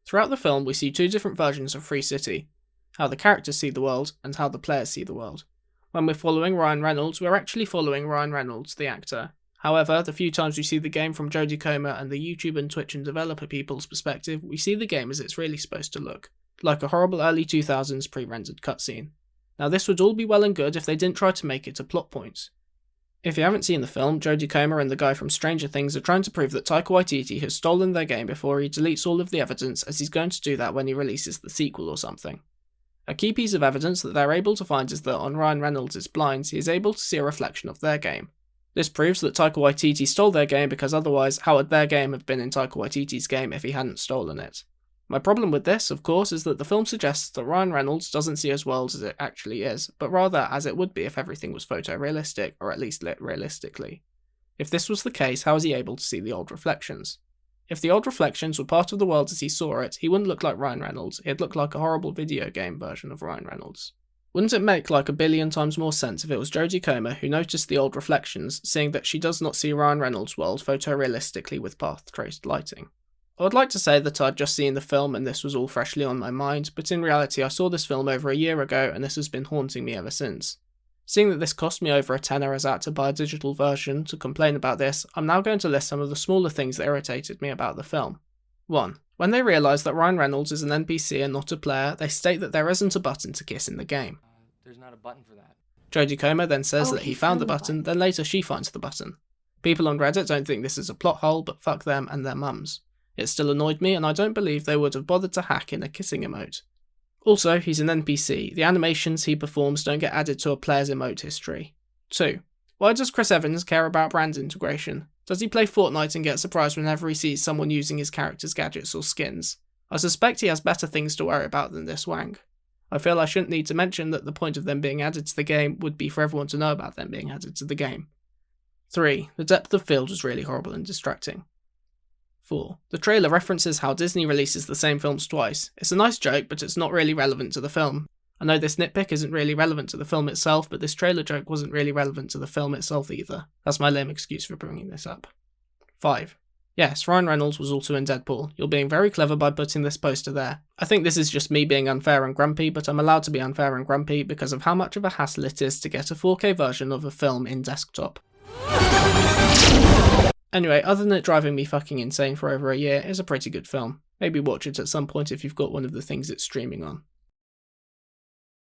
Throughout the film, we see two different versions of Free City, how the characters see the world and how the players see the world. When we're following Ryan Reynolds, we're actually following Ryan Reynolds, the actor. However, the few times we see the game from Jodie Comer and the YouTube and Twitch and developer people's perspective, we see the game as it's really supposed to look, like a horrible early 2000s pre-rendered cutscene. Now this would all be well and good if they didn't try to make it a plot point. If you haven't seen the film, Jodie Comer and the guy from Stranger Things are trying to prove that Taika Waititi has stolen their game before he deletes all of the evidence, as he's going to do that when he releases the sequel or something. A key piece of evidence that they're able to find is that on Ryan Reynolds' blinds, he is able to see a reflection of their game. This proves that Taika Waititi stole their game, because otherwise, how would their game have been in Taika Waititi's game if he hadn't stolen it? My problem with this, of course, is that the film suggests that Ryan Reynolds doesn't see his world as it actually is, but rather as it would be if everything was photorealistic, or at least lit realistically. If this was the case, how is he able to see the old reflections? If the old reflections were part of the world as he saw it, he wouldn't look like Ryan Reynolds, he'd look like a horrible video game version of Ryan Reynolds. Wouldn't it make like a billion times more sense if it was Jodie Comer who noticed the old reflections, seeing that she does not see Ryan Reynolds' world photorealistically with path-traced lighting? I would like to say that I'd just seen the film and this was all freshly on my mind, but in reality I saw this film over a year ago and this has been haunting me ever since. Seeing that this cost me over £10 as I had to buy a digital version to complain about this, I'm now going to list some of the smaller things that irritated me about the film. 1. When they realise that Ryan Reynolds is an NPC and not a player, they state that there isn't a button to kiss in the game. There's not a button for that. Jodie Comer then says that he found the button, then later she finds the button. People on Reddit don't think this is a plot hole, but fuck them and their mums. It still annoyed me, and I don't believe they would have bothered to hack in a kissing emote. Also, he's an NPC. The animations he performs don't get added to a player's emote history. 2. Why does Chris Evans care about brand integration? Does he play Fortnite and get surprised whenever he sees someone using his character's gadgets or skins? I suspect he has better things to worry about than this wank. I feel I shouldn't need to mention that the point of them being added to the game would be for everyone to know about them being added to the game. 3. The depth of field was really horrible and distracting. 4. The trailer references how Disney releases the same films twice. It's a nice joke, but it's not really relevant to the film. I know this nitpick isn't really relevant to the film itself, but this trailer joke wasn't really relevant to the film itself either. That's my lame excuse for bringing this up. 5. Yes, Ryan Reynolds was also in Deadpool. You're being very clever by putting this poster there. I think this is just me being unfair and grumpy, but I'm allowed to be unfair and grumpy because of how much of a hassle it is to get a 4K version of a film in desktop. Anyway, other than it driving me fucking insane for over a year, it's a pretty good film. Maybe watch it at some point if you've got one of the things it's streaming on.